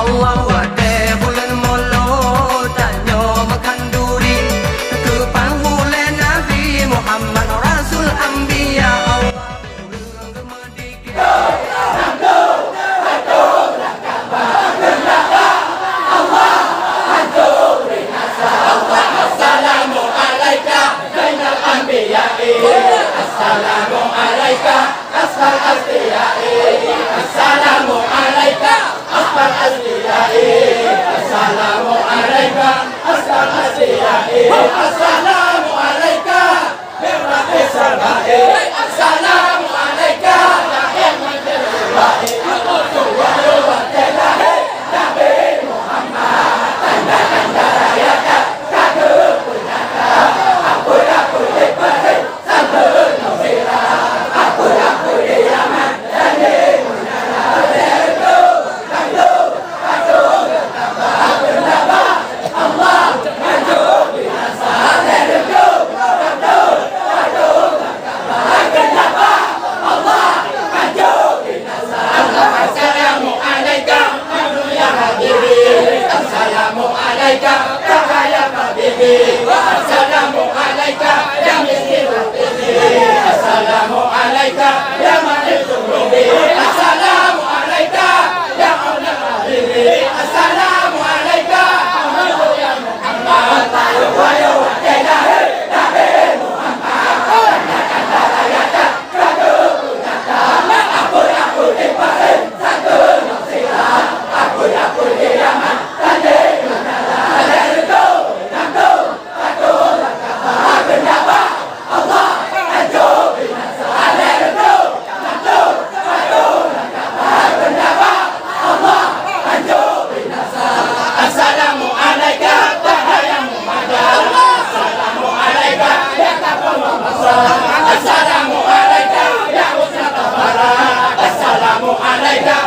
Allah wate bulan mulut tanyo makan duri kepanggule Nabi Muhammad Rasul Anbiya Allah Assalamu alaika asfal asfiyai. Assalamu alaika asfal asfiyai. Assalamu alaika asfal asfiyai. Assalamu alaika birrahmi sabai. Assalamu alaika ya rahmatul alamin. Al-Qur'an wa ruwatillah Nabi Muhammad. Tanda tanda rayaka kagum punyaka. Aku dipakai sampai Assalamu alaika ya habibi. Assalamu alaika ya miskin habibi. Assalamu alaika ya malik dhunubi. Assalamu alaika ya auna habibi. Assalamu alaika ya Muhammad. Wa ya Nabi Muhammad. Kanda rayaka kagum punyaka. Aku dipakai satu nasihat. Aku di Yaman. Assalamu alaika ya Muhammad. Assalamu alaika ya Taqwa Masal. Assalamu alaika ya Husna Tabara. Assalamu alaika